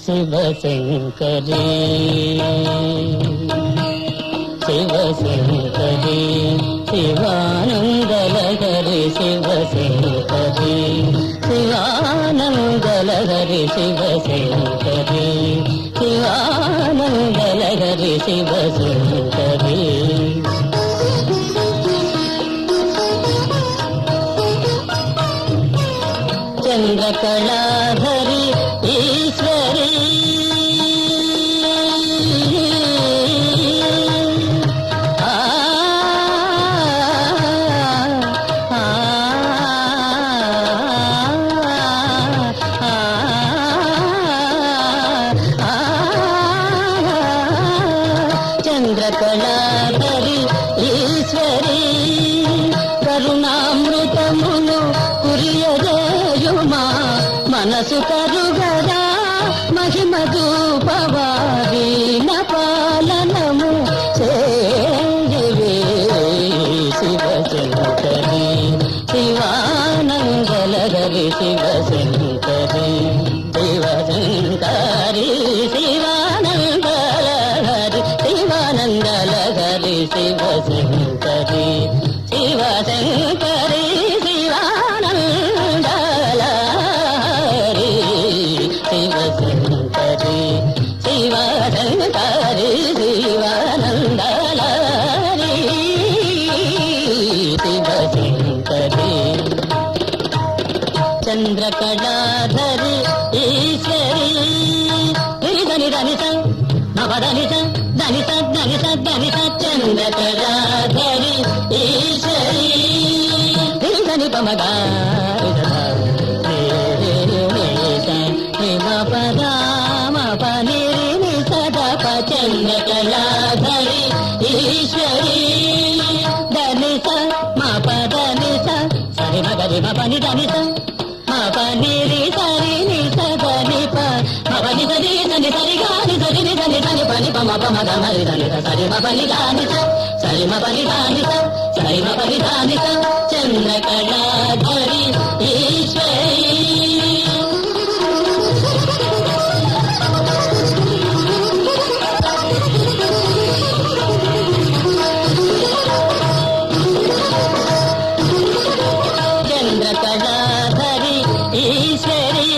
శివశంకరీ శివశంకరీ శివానందలహరి శివశంకరీ శివానందలహరి శివశంకరీ శివానందలహరి శివశంకరీ చంద్రకళాధరి ఈశ్వరీ చంద్రకళాధరి ఈశ్వరీ కరుణామృతమును కురియజేయుమా మనసు కరుగదా మహిమ దూపవారి పాలనము చేయవే శివశంకరీ శివానందలహరి శివశంకరీ శివశంకరీ శివానందలహరి శివానందలహరి శివశంకరీ శివశంకరీ శివానందలహరి శివశంకరీ శివశంకరీ శివానందలహరి శివశంకరీ చంద్రకళాధరి ఈశ్వరీ ధని ధనిత నవధనిత ధనిత ధనిత ధనిత చంద్రకళాధరి ఈశ్వరీ ధని పమగా చంద్రకళాధరి ఈశ్వరీ ధనిస మా పదనిస సరి మగరి మపని ధనిస మా పనిరి సరి నిస ధనిప మపని సరి ధని సరి గాని సరి ని ధని ధని పని పమ పమ గమరి ధనిస సరి మపని గానిస సరి మపని గానిస సరి మపని గానిస చంద్రకళాధరి ఈశ్వరీ చంద్రకళాధరి ఈశ్వరీ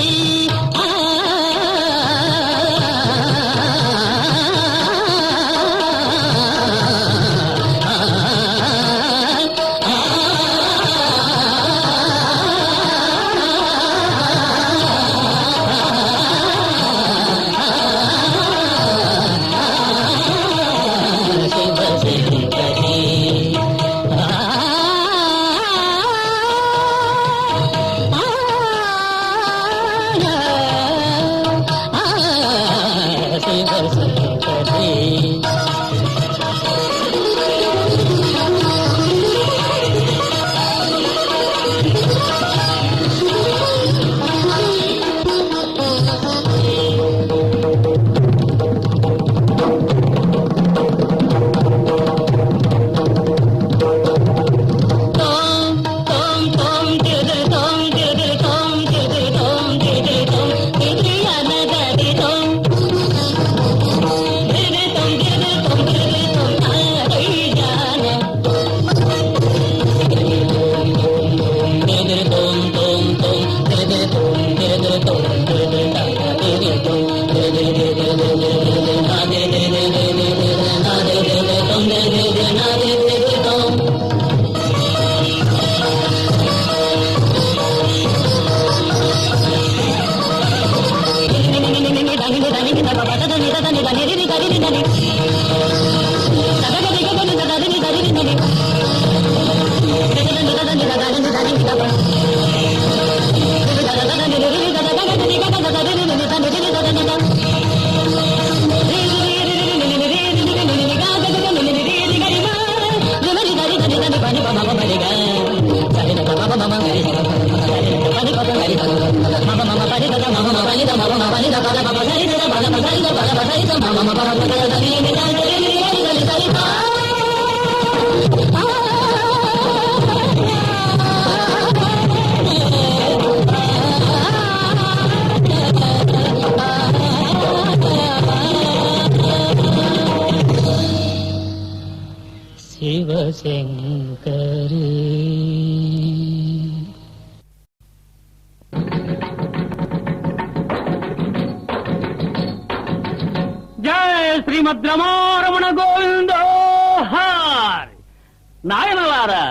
శివశంకరీ జయ శ్రీమద్ రమారమణ గోవిందో హార్. నాయనలారా,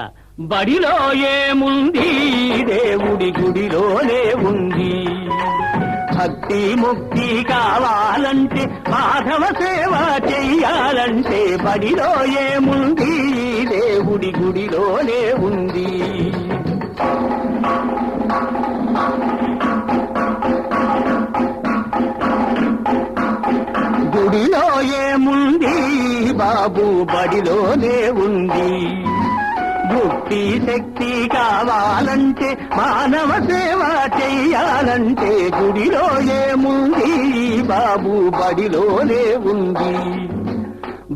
బడిలో ఏముంది, దేవుడి గుడిలోనే ఉంది. భక్తి ముక్తి కావాలంటే, మాధవ సేవ చెయ్యాలంటే, బడిలో ఏముంది, దేవుడి గుడిలోనే ఉంది. గుడిలో ఏముంది బాబు, బడిలోనే ఉంది. భక్తి శక్తి కావాలంటే, మానవ సేవ చెయ్యాలంటే, గుడిలో ఏముంది బాబు, బడిలోనే ఉంది.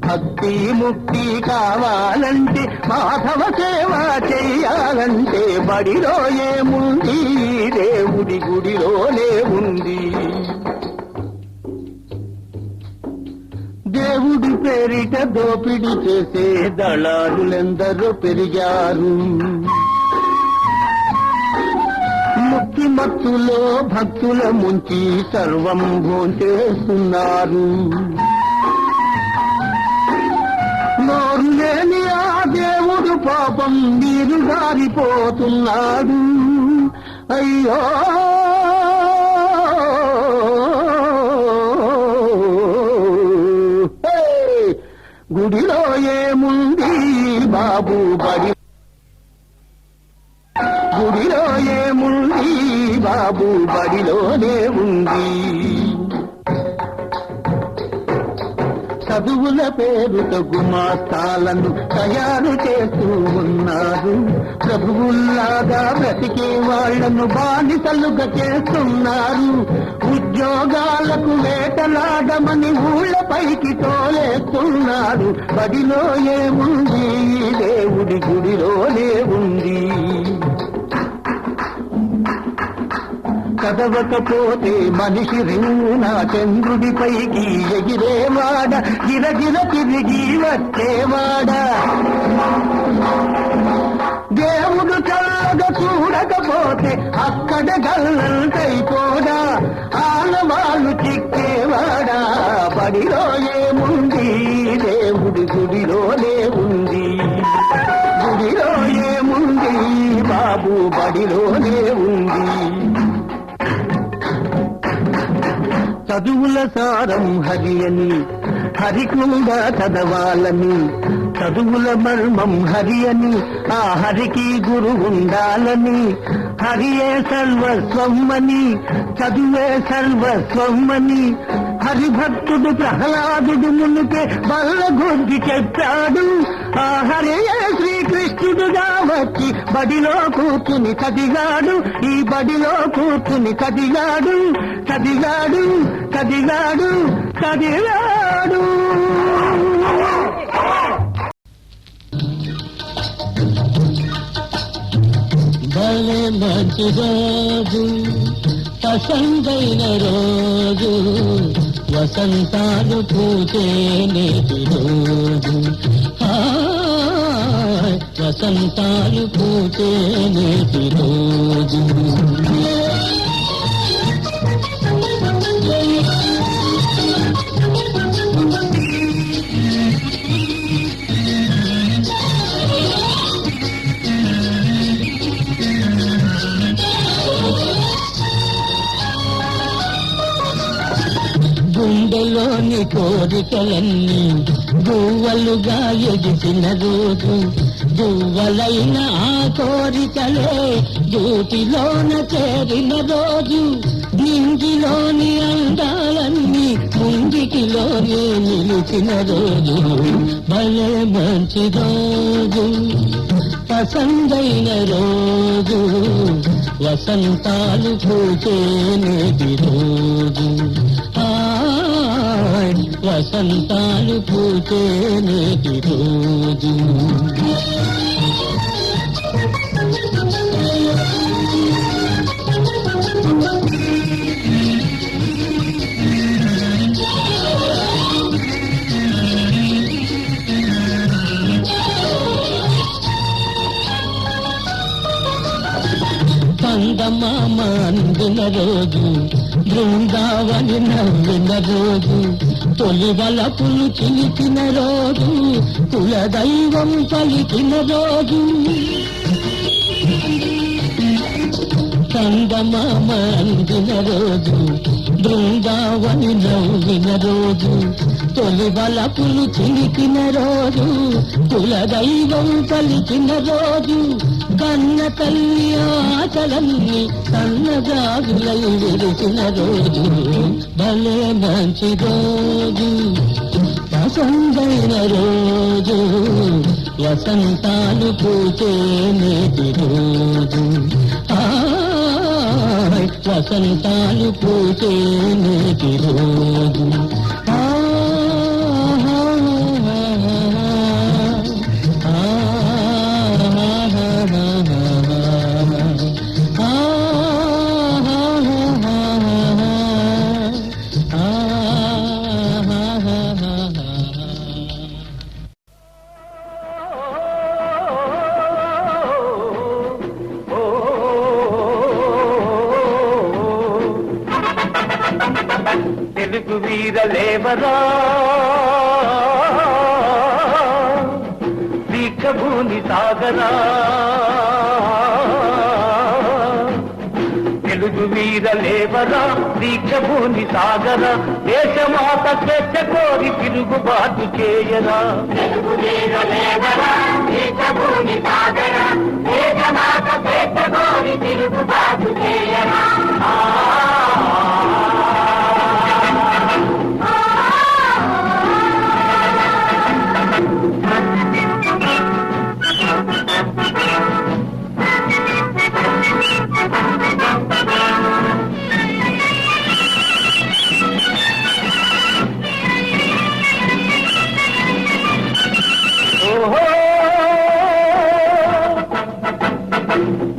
భక్తి ముక్తి కావాలంటే, మాధవ సేవ చెయ్యాలంటే, బడిలో ఏముంది, దేవుడి గుడిలోనే ఉంది. దేవుడి పేరిట దోపిడీ చేసే దళారులెందరూ పెరిగారు. ముక్తి మత్తులో భక్తుల ముంచి సర్వం భోంచేస్తున్నారు. నోరు లేని ఆ దేవుడు పాపం నీరు గారిపోతున్నాడు. అయ్యో గుడిలో ఏముంది బాబు, బడి గుడిలో ఏముంది బాబు, బడిలోనే ఉంది. చదువుల పేరుతో గుమాస్తాలను తయారు చేస్తూ ఉన్నారు. ప్రభువుల్లాగా బ్రతికే వాళ్లను బానిసలుగా చేస్తున్నారు. ఉద్యోగాలకు వేటలాడమని ఊళ్ళపైకి తోలేస్తున్నారు. బడిలో ఏముంది, దేవుడి గుడిలోనే ఉంది. చదవకపోతే మనిషి రింగున చంద్రుడిపైకి ఎగిరేవాడ, గిరగిర తిరిగి వచ్చేవాడ. దేవుడు చల్లగా చూడకపోతే అక్కడ గల్లంతైపోడా, ఆనవాళ్ళు చిక్కేవాడా. బడిలో ఏముంది, దేవుడి గుడిలోనే ఉంది. గుడిలో ఏముంది బాబు, బడిలోనే ఉంది. చదువుల సారం హరి అని, హరి కూడా చదవాలని. చదువుల మర్మం హరి అని, ఆ హరికి గురు ఉండాలని. హరియే సర్వస్వమని, చదువే సర్వస్వమని. హరిభక్తుడు ప్రహ్లాదుడు మునుకే బల్ల గురించి చెప్పాడు. ఆ హరియే శ్రీకృష్ణుడుగా వచ్చి బడిలో కూర్చుని చదివాడు. ఈ బడిలో కూర్చుని చదివాడు, చదివాడు, చదివాడు, చదివాడు. భలే మంచి రోజు, పసందైన రోజు, వసంతాలు పూచే నేటి రోజు. వసంతాలు పూచే నేటి రోజు. గుండెలోని కోరికలన్నీ గువ్వలుగా ఎగిసిన రోజు. గువ్వలైన ఆ కోరికలే గూటిలోన చేరిన రోజు. నింగిలోని అందాలన్నీ ముంగిటిలోనే నిలిచిన రోజు. భలే మంచి రోజు, పసందైన రోజు వసంతాలు పూచే నేటి రోజు వసంతాలు పూచే నేటి రోజు కందమామ అందిన రోజు బృందావని నవ్విన రోజు తొలి వలపులు చిలికిన రోజు కులదైవం పలికిన రోజు కందమామ అందిన రోజు బృందావని నవ్విన రోజు తొలి వలపులు చిలికిన రోజు కులదైవం పలికిన రోజు కన్న తల్లి ఆచలన్ని సన్నజాజులై విరిసిన రోజు భలే మంచి రోజు పసందైన రోజు వసంతాలు పూచే నేటి రోజు వసంతాలు పూచే నేటి రోజు తెలుగు వీరలేవరా దీక్షభూమి సాగరా తెలుగు వీరలేవరా దీక్షభూమి సాగరా దేశమాత స్వేచ్ఛ కోరి తిరుగుబాటు చేయరా తెలుగు వీరలేవరా దీక్షభూమి సాగరా దేశమాత స్వేచ్ఛ కోరి తిరుగుబాటు చేయరా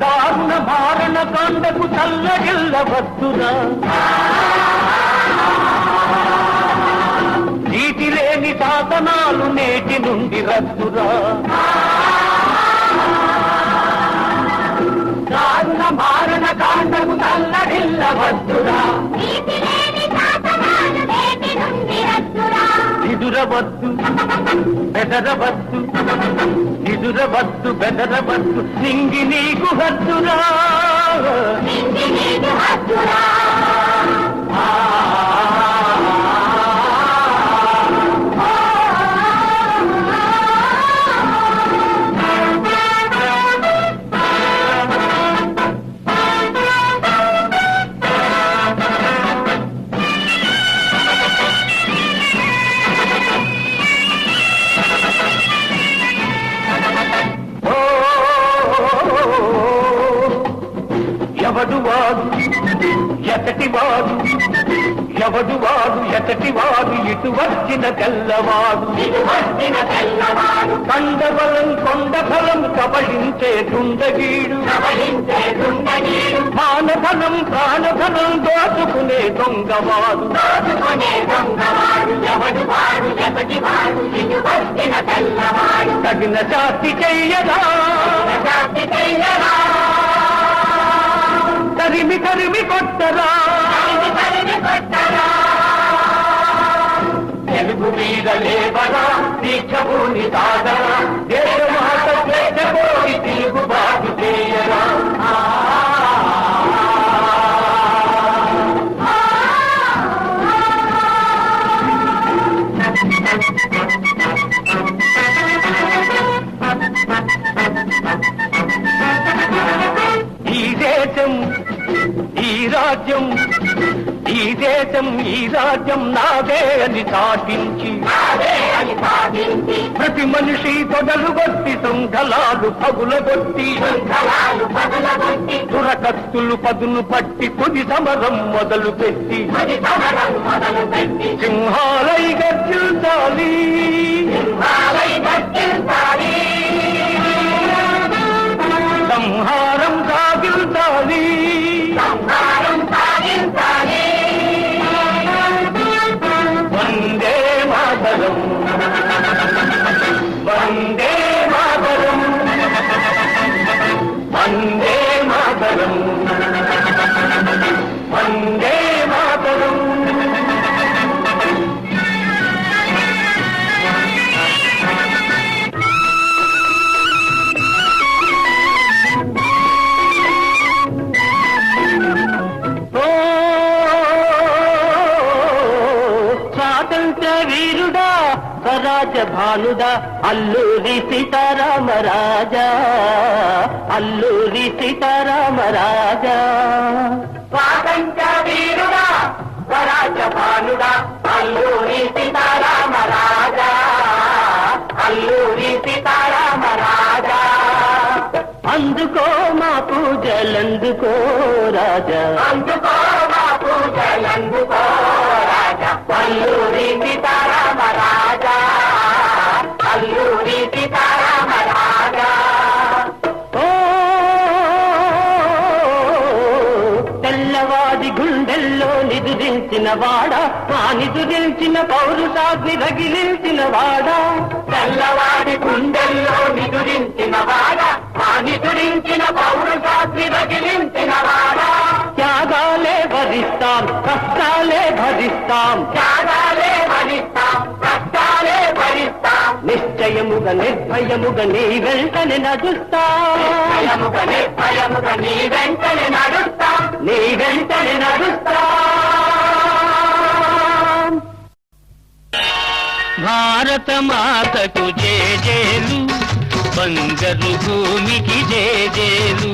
దారుణ మారణ కాండకు చల్లగిల్లవద్దురా నీటి లేని సాధనాలు నేటి నుండి రద్దురా దారుణ మారణ కాండకు చల్లగిల్లవద్దురా నిదురవద్దు బెదరవద్దు నిదురవద్దు బెదరవద్దు నింగి నీకు హద్దురా ఎవడు వాడు ఎతటివాడు ఎవడు వాడు ఎతటివాడు ఇటు వచ్చిన తెల్లవాడు కండబలం కొండబలం కబళించే దుండగీడు మానధనం ప్రాణధనం దోచుకునే దొంగవాడు తగిన జాతి చెయ్యరా తరిమి తరిమి కొట్టరా తెలుగు మీద లేవరా దీక్షభూమి సాగరా దేశమాత స్వేచ్ఛ కోరి తిరుగుబాటు చేయరా ఈ దేశం ఈ రాజ్యం ఈ దేశం ఈ రాజ్యం నాదే అని చాటించి ప్రతి మనిషి పొదలుగొట్టి శృంఖలాలు పగులగొట్టి దురకత్తులు పదును పట్టి తుది సమరం మొదలు పెట్టి సింహాలై గర్జించాలి సంహారం సాగించాలి వందే మాతరం వందే మాతరం వందే మాతరం వందే మాతరం స్వాతంత్ర వీరుడా స్వరాజ భానుడా అల్లూరి సీతారామరాజా అల్లూరి సీతారామరాజా స్వాతంత్ర వీరుడా స్వరాజ భానుడా అల్లూరి సీతారామరాజా అల్లూరి సీతారామరాజా అందుకో మా పూజలందుకో రాజా అందుకో మా పూజలందుకో రాజా అల్లూరి సీతారామరాజా అల్లూరి సీతారామరాజా తెల్లవాడి గుండెల్లో నిదురించిన వాడా ఆ నిదురించిన పౌరుషాగ్ని రగిలించిన వాడా తెల్లవాడి గుండెల్లో నిదురించిన వాడా ఆ నిదురించిన పౌరుషాగ్ని రగిలించిన వాడా త్యాగాలే భరిస్తాం కష్టాలే భరిస్తాం త్యాగాలే భరిస్తాం కష్టాలే భరిస్తాం నిశ్చయముగా నిర్భయముగా నీ వెంటనే నడుస్తాం నిర్భయముగా నీ వెంటనే నడుస్తాం నీ వెంటనే నడుస్తాం భారత మాతకు జేజేలు బంగారు భూమికి జేజేలు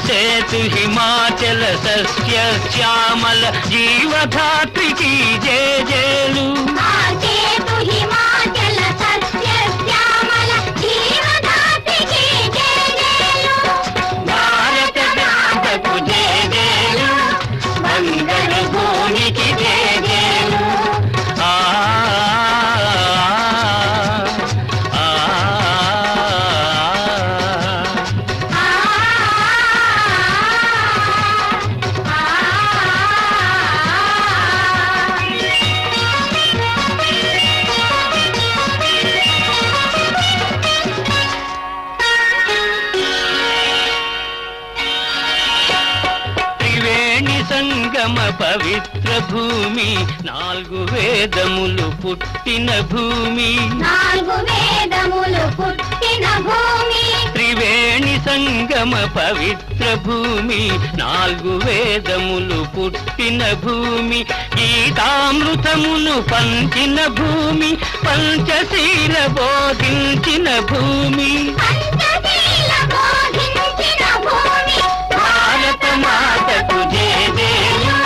సేతు హిమాచల సస్య శ్యామల జీవధాత్రికి జేజేలు భారత మాతకు జేజేలు బంగారు భూమికి జేజేలు పవిత్ర భూమి నాలుగు వేదములు పుట్టిన భూమి నాలుగు వేదములు పుట్టిన భూమి త్రివేణి సంగమ పవిత్ర భూమి నాలుగు వేదములు పుట్టిన భూమి గీతామృతమును పంచిన భూమి పంచశీల బోధించిన భూమి పంచశీల బోధించిన భూమి భారత మాతకు జేజేలు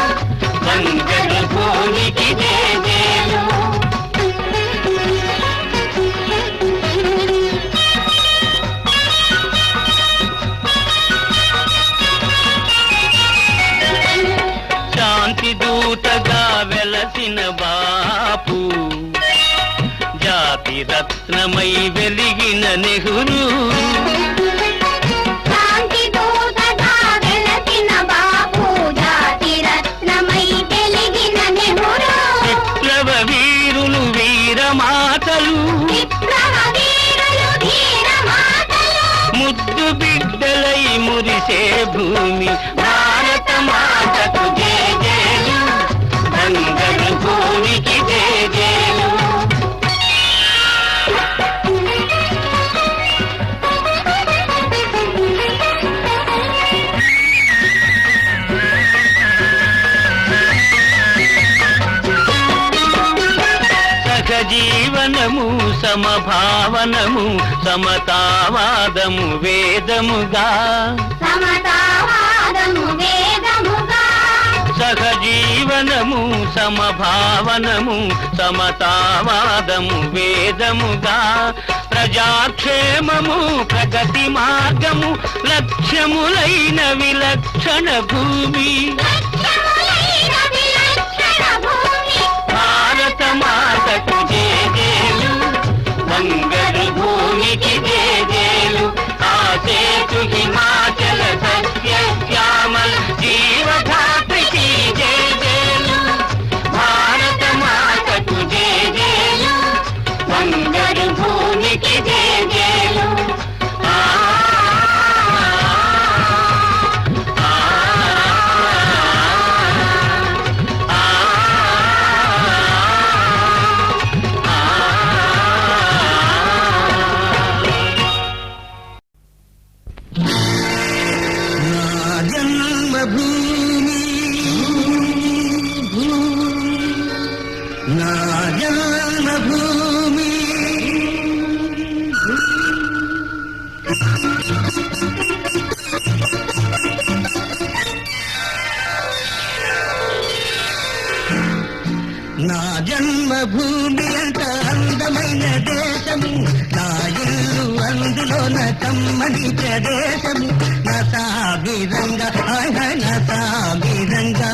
బంగారు భూమికి జేజేలు శాంతి దూతగా వెలసిన బాపు జాతి రత్నమై వెలిగిన నెహ్రూ ముద్దు బిడ్డలై మురిసే భూమి భారత మాతకు జేజేలు బంగారు భూమికి జేజేలు జీవనము సమభావనము సమతావాదము వేదముగా సమతావాదము వేదముగా సహజీవనము సమభావనము సమతావాదము వేదముగా ప్రజాక్షేమము ప్రగతి మార్గము లక్ష్యములైన విలక్షణ భూమి భారత మాతకు జేజేలు బంగారు భూమికి జేజేలు ఆసేతు హిమాచల సస్య శ్యామల జీవధాత్రికి జేజేలు భారత మాతకు జేజేలు బంగారు భూమికి జేజేలు నా జన్మభూమి అంత అందమైన దేశము నా ఇల్లు అందులోన కమ్మని ప్రదేశము నా సాబిరంగా నా సాబిరంగా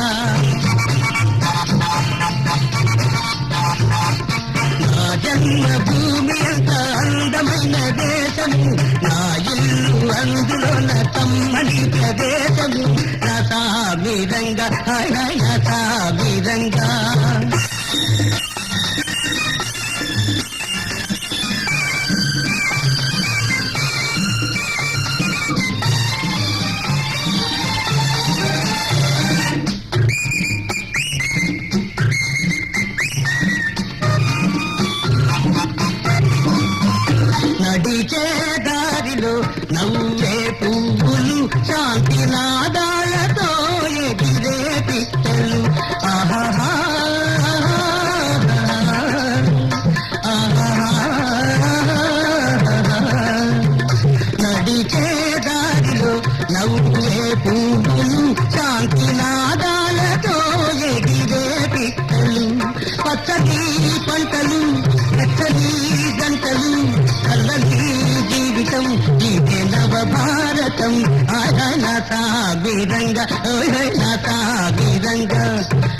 నా జన్మభూమి అంత అందమైన దేశము నా ఇల్లు అందులోన కమ్మని ప్రదేశము నా సాబిరంగా నా సాబిరంగా నడిచే దారిలో నవ్వే పువ్వులు శాంతి నాదాలతో ఎగిరే పిట్టలు ఆహా నడిచే దారిలో నవ్వే పువ్వులు శాంతి నాదాలతో ఎగిరే పిట్టలు పచ్చని పంటలు పచ్చని గంటలు కల్లని జీవితం ఇదే నవ భారతం నా సాబిరంగా నా సాబిరంగా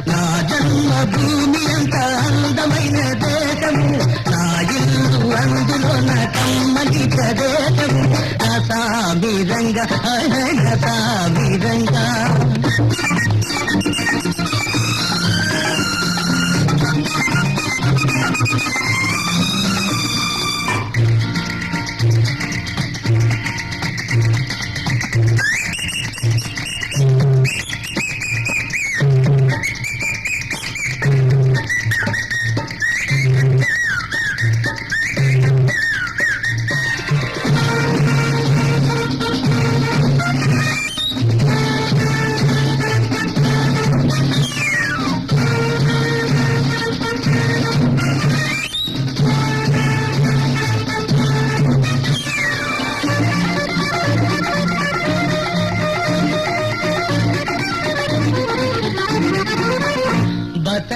నా జన్మభూమి అంత అందమైన దేశము నా ఇల్లు అందులో నా కమ్మని ప్రదేశము నా సాబిరంగా నా సాబిరంగా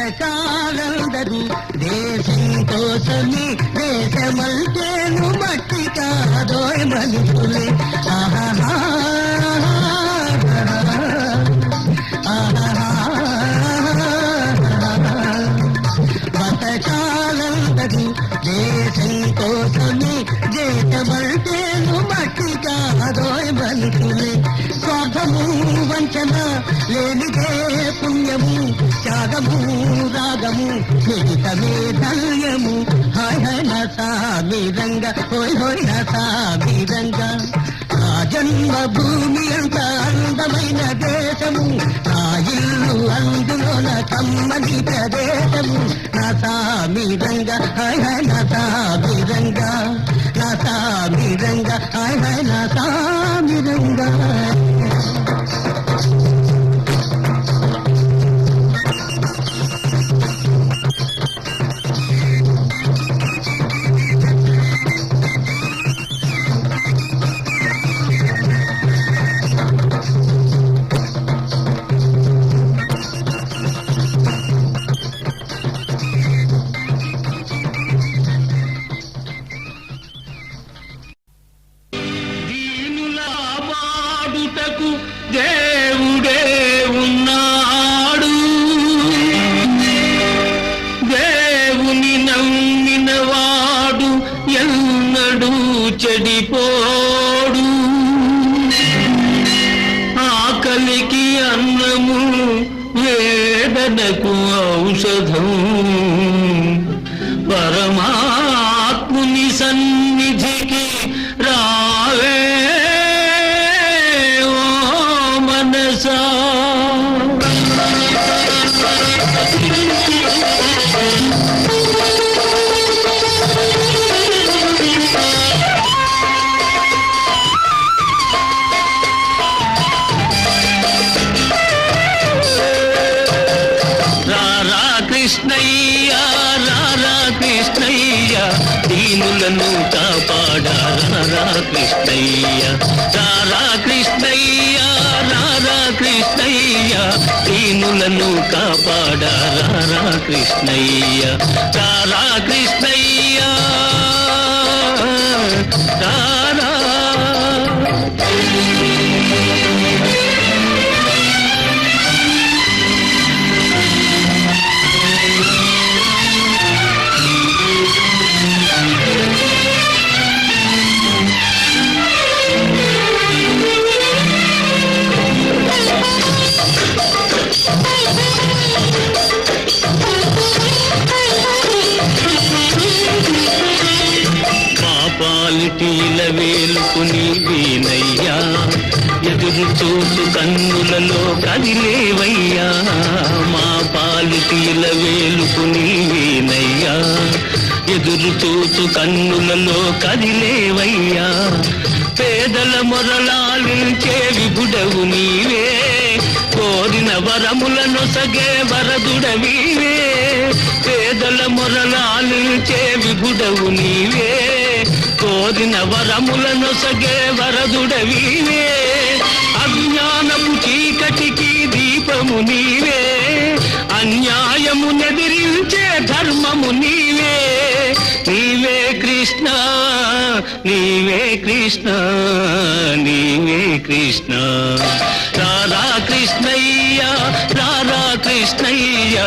బతకాలందరూ దేశం కోసమే దేశమంటేను మట్టి కాదోయ్ మనుషులే ఆహా బతకాలందరూ దేశం కోసమే దేశమంటేను మట్టి కాదోయ్ మనుషులే స్వార్థము వంచన లేనిదే పుణ్యము త్యాగము రాగము మిగితమే ధన్యము నా సాబిరంగా నా సాబిరంగా నా జన్మభూమి అంత అందమైన దేశము నా ఇల్లు అందులోన కమ్మని ప్రదేశము నా సాబిరంగా నా సాబిరంగా నా సాబిరంగా నా సాబిరంగా వేదనకు ఔషధం పరమాత్ముని సన్నిధికి రావే ఓ మనసా. కృష్ణయ్య రారా కృష్ణయ్య దీనులను కాపాడా రారా కృష్ణయ్య. రారా కృష్ణయ్య రారా కృష్ణయ్య దీనులను కాపాడా రారా కృష్ణయ్య. రారా కృష్ణయ్య రారా. పాపాలిటీల వేలుకుని వీనయ్యా ఎదురు చూసు కన్నులలో కదిలేవయ్యా. మా పాలిటీల వేలుకుని వీనయ్యా ఎదురు చూసు కన్నులలో కదిలేవయ్యా. పేదల మొరలాలించే విభుడవు నీవే కోరిన వరములను సగే వరదుడవీవే. పేదల మొరలాలించే విభుడవు నీవే కోరిన వరములను సగే వరదుడవీవే. అజ్ఞానపు చీకటికి దీపము నీవే అన్యాయము నెదిరించే ధర్మము నీవే. నీవే కృష్ణ నీవే కృష్ణ నీవే కృష్ణ. రారా కృష్ణయ్య రారా కృష్ణయ్య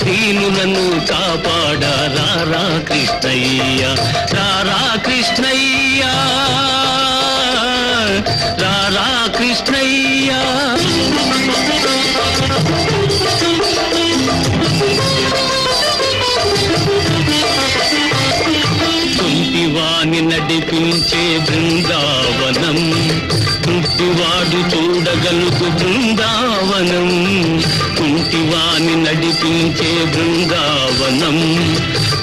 దీనులను కాపాడా రారా కృష్ణయ్య. రారా కృష్ణయ్య రారా కృష్ణయ్య. కుంటివాణి నడిపించే బృందావనం కుంటివాడు చూడగలుగు బృందావనం. కుంటివాణి నడిపించే బృందావనం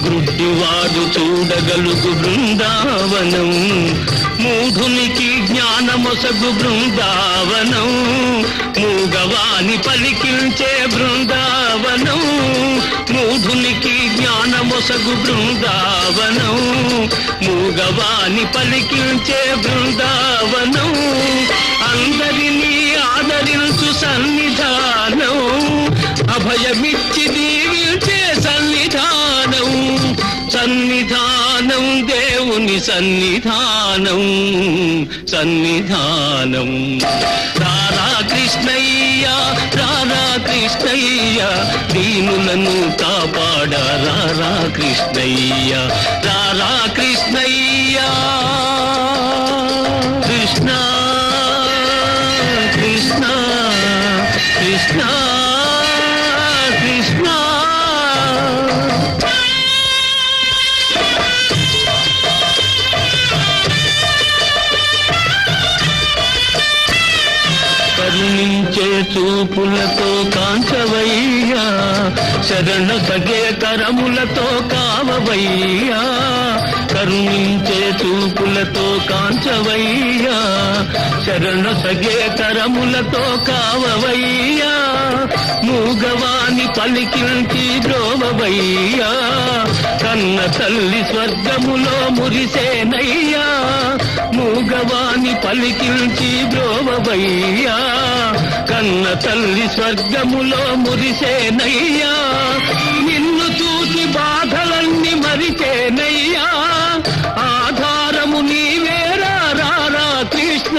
గుడ్డివాడు చూడగలుగు బృందావనం. మూఢునికి జ్ఞానమొసగు బృందావనం మూగవాని పలికించే బృందావనం. మూఢునికి జ్ఞానమొసగు బృందావనం మూగవాని పలికించే బృందావనం. అందరినీ ఆదరించు సన్నిధానం అభయమిచ్చి దీవించే సన్నిధానం. సన్నిధానం దేవుని సన్నిధానం సన్నిధానం. రారా కృష్ణయ్య రారా కృష్ణయ్య దీనులను కాపాడా రారా కృష్ణయ్య. రారా కృష్ణయ్య. కృష్ణ కృష్ణ కృష్ణ కృష్ణ. కరుణించే చూపులతో కాంచవయ్యా శరణ సగే కరములతో కావవయ్యా. కరుణించే చూపులతో కాంచవయ్యా శరణ సగే కరములతో కావవయ్యా. మూగవాని పలికించి ద్రోవవయ్యా కన్న తల్లి స్వర్గములో మురిసేనయ్యా. మూగవాని పలికించి ద్రోవవయ్యా కన్న తల్లి స్వర్గములో మురిసేనయ్యా. నిన్ను చూసి బాధలన్నీ మరిచేనయ్యా. ఆధారము నీవేరా రారా కృష్ణ.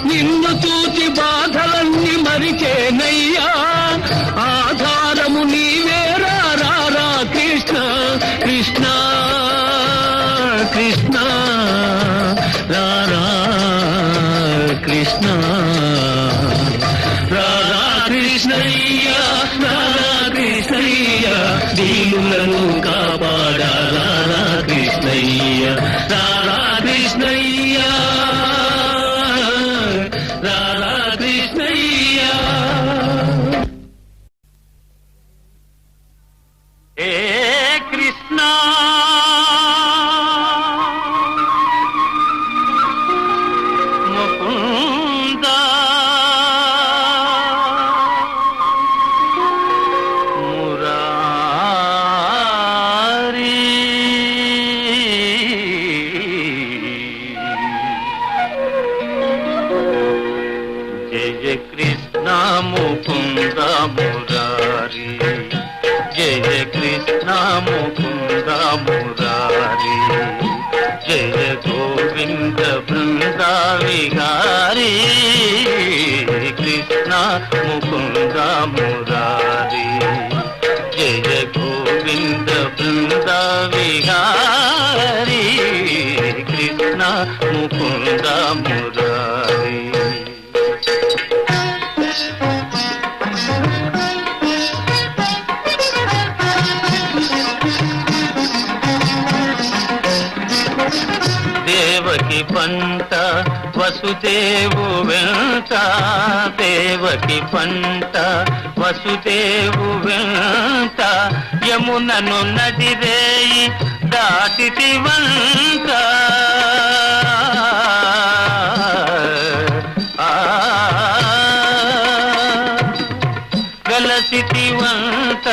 నిన్ను చూసి బాధలన్నీ మరిచేనయ్యా. ఆధారము నీవేరా రారా కృష్ణ. కృష్ణ కృష్ణ రారా కృష్ణ. రారా కృష్ణయ్య రారా గోవింద బృంద విహారీ కృష్ణ ముకుంద మురారీ జయ గోవింద బృంద విహారీ కృష్ణ ముకుంద మురారీ. దేవకి పంట వసుదేవు వెంట దేవకి పంట వసుదేవు వెంట యమునను నదిరేయి దాటితి వంట వెలసితి వంట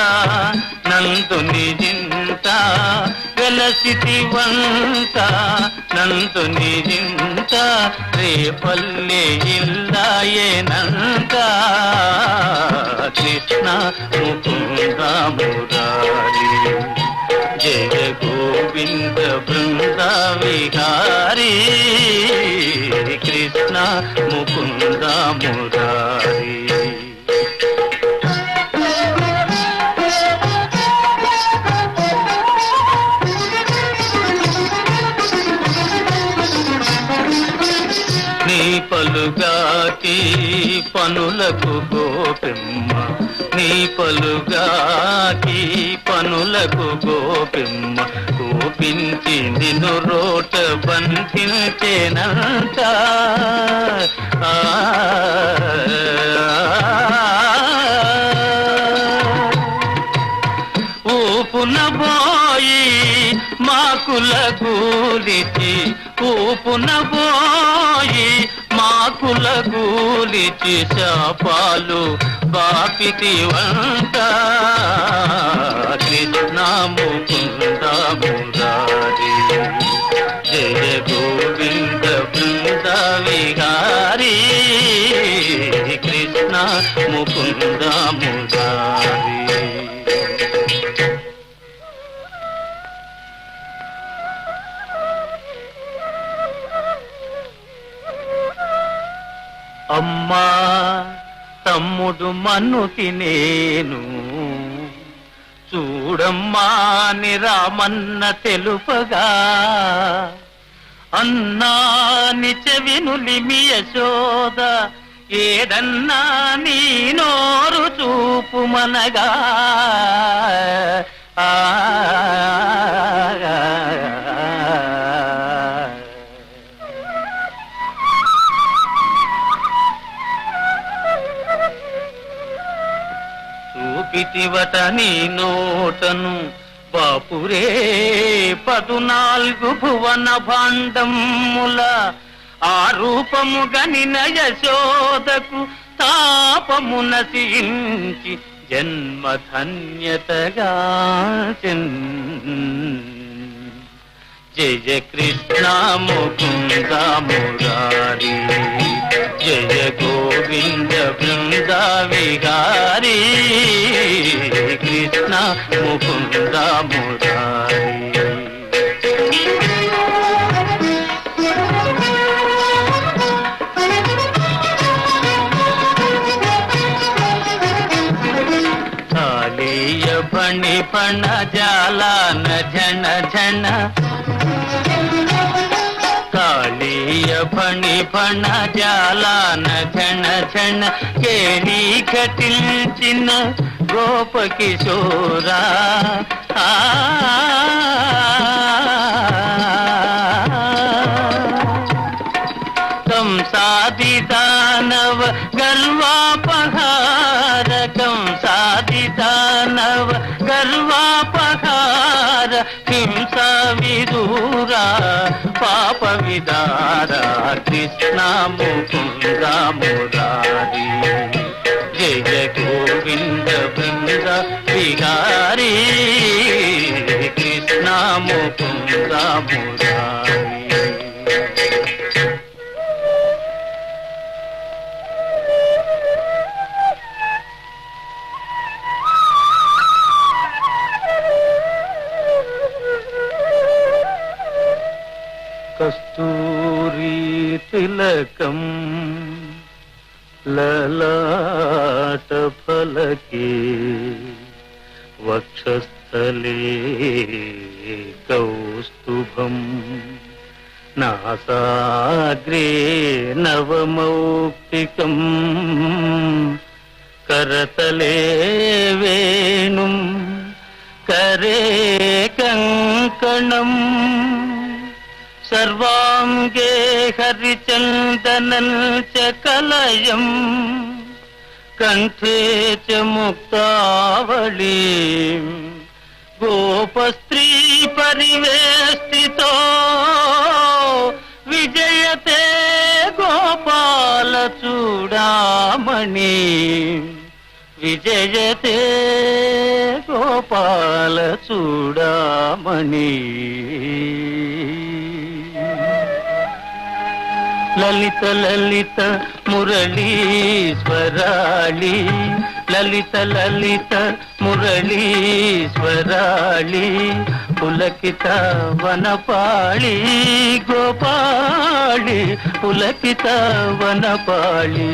నందుని జింత వెలసితి వంట నందుని జింత రేపల్లె ఇల్లాయేనంత కృష్ణ ముకుంద మురారీ జయ గోవింద బృంద విహారీ కృష్ణ ముకుంద మురారీ. నీ పలుగాకి పనులకు గోపిమ్మ నీ పలుగాకి పనులకు గోపిమ్మ కోపించి నిన్ను రోట బంధించేనంత ఊపున పోయి మాకుల గూలిచి ఊపున పోయి మాకుల గూలిచి శాపాలు బాపితి వంట కృష్ణ ముకుంద మురారీ జయ గోవింద బృంద విహారీ కృష్ణ ముకుంద మురారీ. అమ్మా తమ్ముడు మన్నుకి నేను చూడమ్మా అని రామన్న తెలుపగా అన్నాని చెవినులిమి యశోద ఏదన్నా నీ నోరు చూపుమనగా చూపితివట నీ నోటను బాపురే 14 భువన భాండముల ఆ రూపము గనిన యశోదకు తాపము నశించి జన్మధన్యతగా జయ కృష్ణ ముకుంద మురారీ జయ గోవింద బృంద విహారీ కృష్ణ ముకుంద మురారీ. కాళీయ ఫణి ఫణ జాలాన ఝణ ఝణ కాళీయ ఫణి ఫణ జాలాన ఝణ ఝణ కేళీ ఘటించిన గోప కిశోరా కంసాది దానవ గర్వాపహార కంసాది దానవ గర్వాపహార హింస విదూరా పాప విదార కృష్ణ ముకుంద మురారీ జయ గోవింద బృంద విహారీ కృష్ణ ముకుంద మురారీ. కస్తూరి తిలకం లలాట ఫలకే వక్షస్థలే కౌస్తుభం నాసాగ్రే నవమౌక్తికం కరతలే వేణుం करे कंकणम सर्वांगे हरिचंदनं च कलयं कंठे च मुक्तावलीं गोपस्त्री परिवेष्टितो विजयते गोपाल चूडामणि विजयते गोपाल चूडामणि ललित ललित मुरलीश्वराळि ललित ललित मुरलीश्वराळि पुलकित वनपाळि गोपाळि पुलकित वनपाळि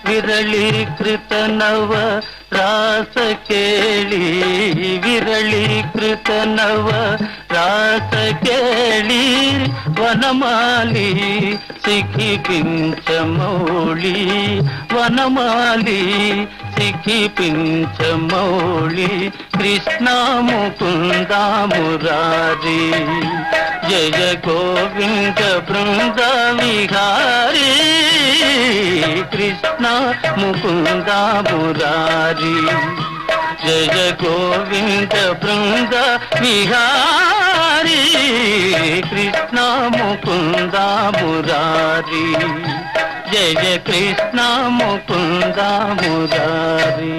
विरलीकृत नव रास केळी विरलीकृत नव रास केळी वनमाली सिखी पिंचमौळी वनमाली सिखी पिंचमौळी कृष्ण मुकुंद मुरारी जय गोविंद बृंद विहारी कृष्ण मुकुंद मुरारी जय गोविंद बृंद विहारी कृष्ण मुकुंद मुरारी जय कृष्ण मुकुंद मुरारी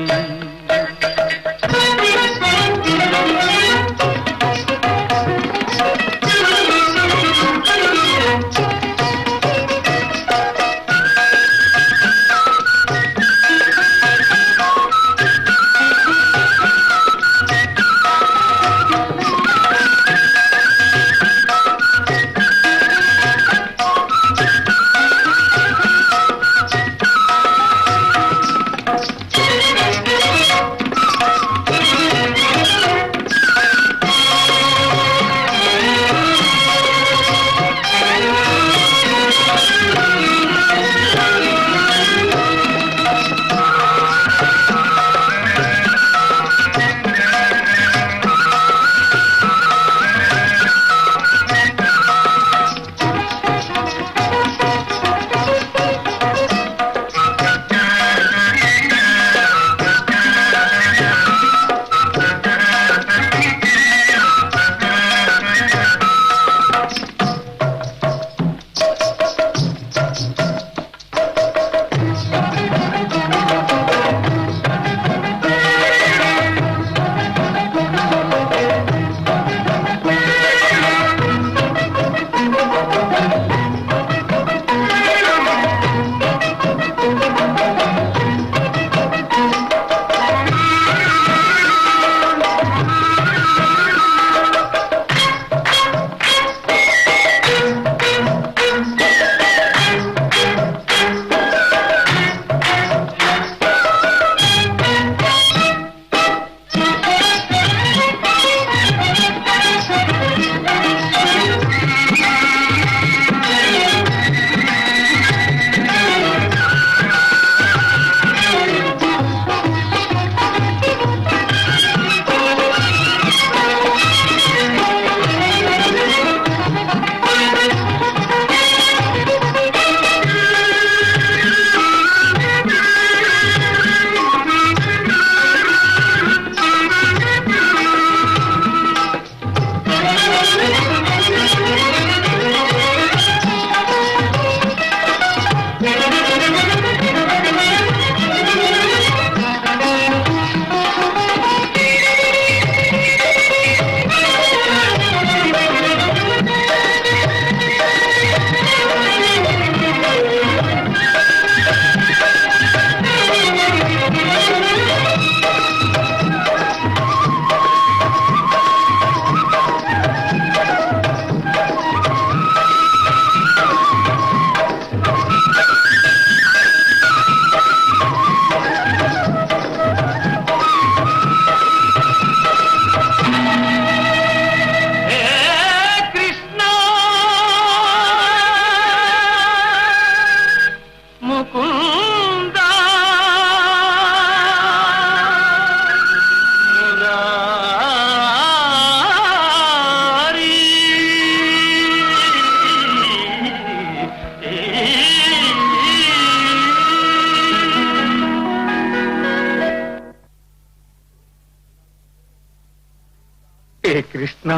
ఏ కృష్ణ,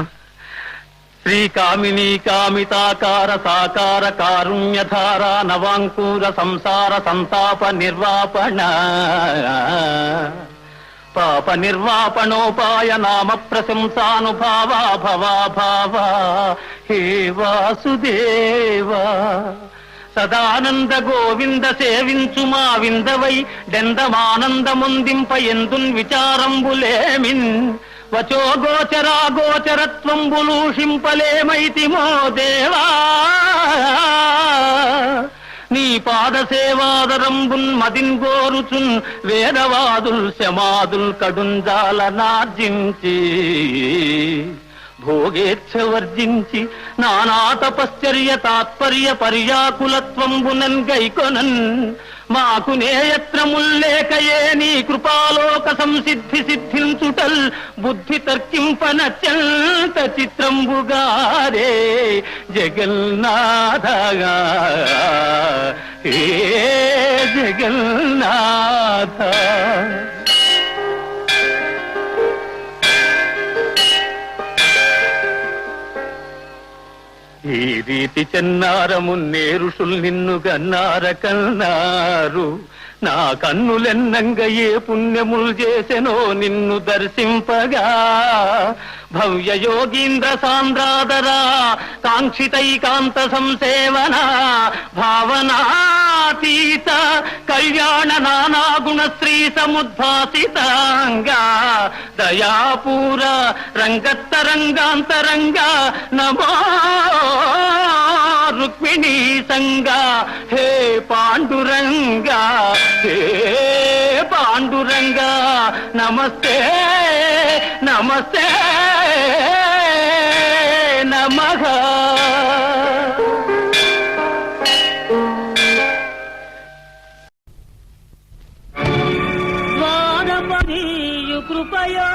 శ్రీకామినీ కామితాకార సాకార కారుణ్యధార నవాంకూర సంసార సంతాప నిర్వాపణ పాప నిర్వాపణోపాయ నామ ప్రశంసానుభావా భవాభావ హే వాసుదేవ సదానంద గోవింద సేవించు మా విందవై డెందమానందముందింప ఎందున్ విచారంబులేమిన్ వచో గోచరా గోచరత్వంబులూషింపలేమైతిమో దేవా నీ పాద సేవాదరంబున్ మదిన్ గోరుచున్ వేదవాదుల్ శమాదుల్ కడుంజాల నార్జించి భోగేచ్ఛ వర్జించి నానా తపశ్చర్య తాత్పర్య పర్యాకులత్వంబునన్ గైకొనన్ మాకు నేయత్రముల్లేకయే నీ కృపాలోక సంసిద్ధి సిద్ధించుటల్ బుద్ధి తర్కింపనత్యంత చిత్రంబుగారే జగన్నాథగా ఏ జగన్నాథ. ఈ రీతి చెన్నారమున్నే ఋషుల్ నిన్ను గన్నార కన్నారు. నా కన్నులెన్నంగ ఏ పుణ్యములు చేసెనో నిన్ను దర్శింపగా. భవ్య యోగీంద్ర సాంద్రాదరా కాంక్షితైకాంత సంసేవన భావనాతీత కళ్యాణ నానాగుణ శ్రీ సముద్భాసితాంగా దయాపూర రంగత్తరంగాంతరంగా నమో రుక్మిణీ సంగా హే పాండురంగా హే పాండురంగా నమస్తే నమస్తే నమః. వారపదీయు కృపయో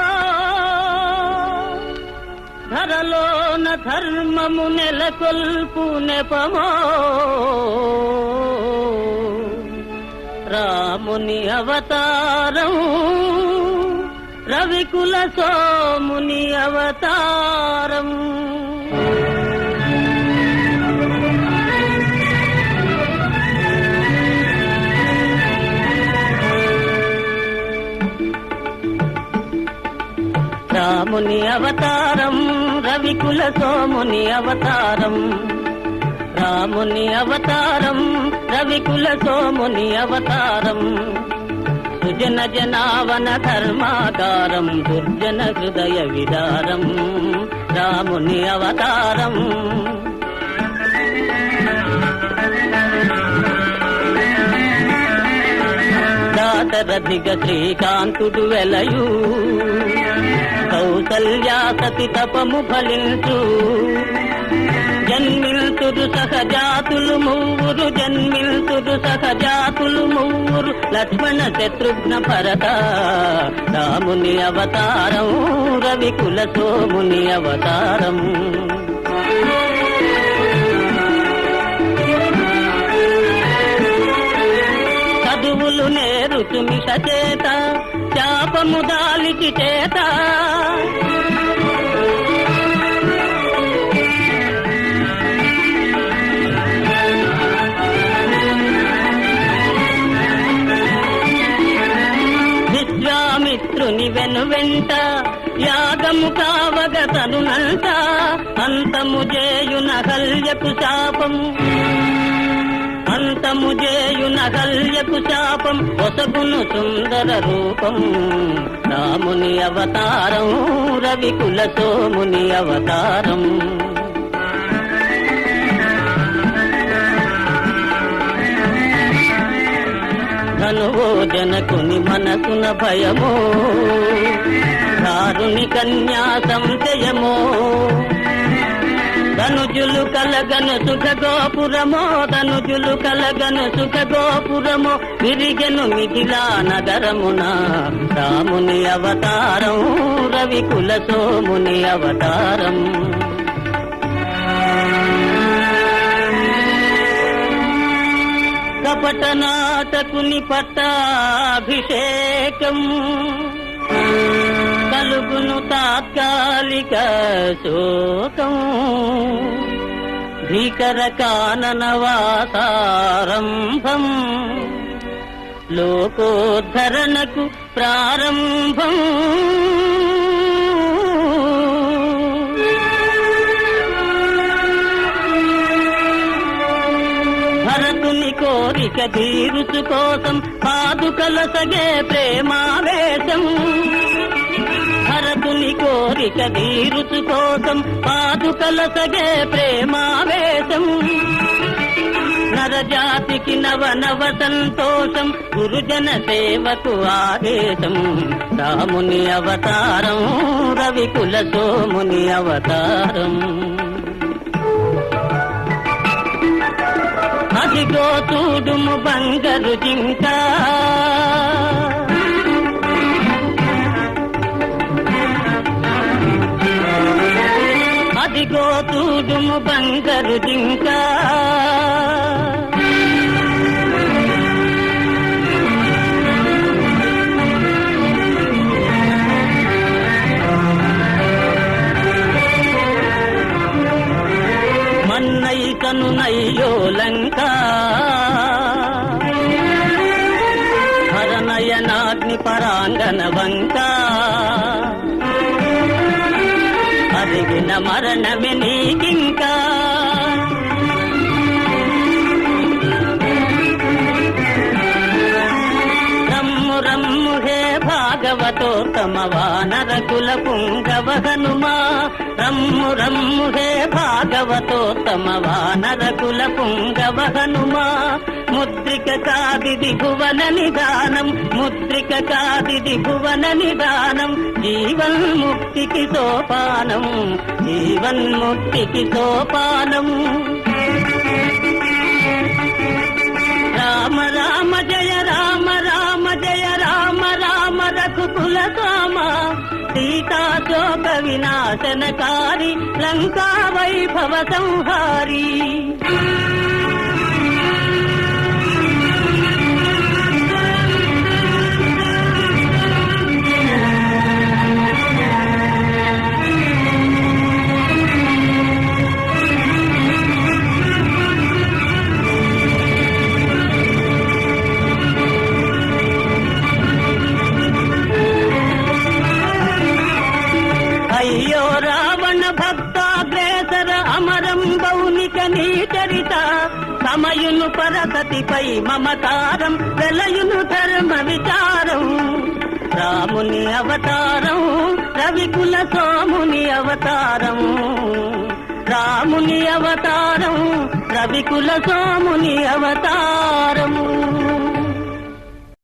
ధరలోన ధర్మము నెలకొల్పు నెపమో రాముని అవతారం రవికుల సోముని అవతారం. రాముని అవతారం రవికుల సోముని అవతారం. రాముని అవతారం రవికుల సోముని అవతారం. సుజన జనావన ధర్మాకారం దుర్జన హృదయ విదారం రాముని అవతారం. దాశరథిగ శ్రీకాంతుడు వెలయు కౌసల్యా సతి తపము ఫలించు. జన్మిల్తురు సహజాతులు మూవురు జన్మిల్తురు సహజాతులు మూవురు లక్ష్మణ శత్రుఘ్న భరత రాముని అవతారం రవికుల సోముని అవతారం. చదువులు నేరుచు మిష చేత శాపము దాలికి చేత విశ్వామిత్రుని వెనువెంట యాగము కావగ తనునంట అంతము చేయున హల్యకు శాపము అంతము చేయున హల్యకు శాపం ఒసగును సుందర రూపం రాముని అవతారం రవికుల సోముని అవతారం. ధనువో జనకుని మనసున భయమో దారుని కన్యా సంశయమో ధనుజులు కలగను సుఖ గోపురమో ధనుజులు కలగను సుఖ గోపురమో విరిగెను మిథిలా నగరమున రాముని అవతారం రవికుల సోముని అవతారం. కపట నాటకుని పట్టాభిషేకం కలుగును తాత్కాలిక శోకం భీకర కాననవాసారంభం లోకోద్ధరణకు ప్రారంభం భరతుని కోరిక తీరుచు కోసం పాదుకల సగే ప్రేమావేశం భరతుని కోరిక తీరుచు కోసం పాదుకల సగే ప్రేమావేశం నరజాతికి నవ నవ సంతోషం గురుజన సేవకు ఆదేశం రాముని అవతారం రవికుల సోముని అవతారం అదిగో చూడుము బంగారు జింక అదిగో చూడుము బంగారు జింక మన్నైకను నయ్యో లంక హరనయనాగ్ని పరాంగన వంక అరిగిన మరణమే నీకింకా రమ్ము రమ్ము హే భాగవతోత్తమ వానరకుల పుంగవ హనుమా రమ్ము రమ్ము హే భాగవతోత్తమ వానరకుల పుంగవ హనుమా ముద్రిక కాదిది భువన నిదానం ముద్రిక కాదిది భువన నిదానం జీవన్ముక్తికి సోపానం జీవన్ముక్తికి సోపానం రామ రామ జయ రామ రామ జయ రామ రామ రఘుకుల రామ సీతా శోక వినాశనకారి లంకా వైభవ సంహారి అయ్యో రావణ భక్తాగ్రేసర అమరం బౌనిక నీచరిత సమయును పరసతిపై మమకారం వెలయును ధర్మ విచారం రాముని అవతారం రవికుల సోముని అవతారం రాముని అవతారం రవికుల సోముని అవతారం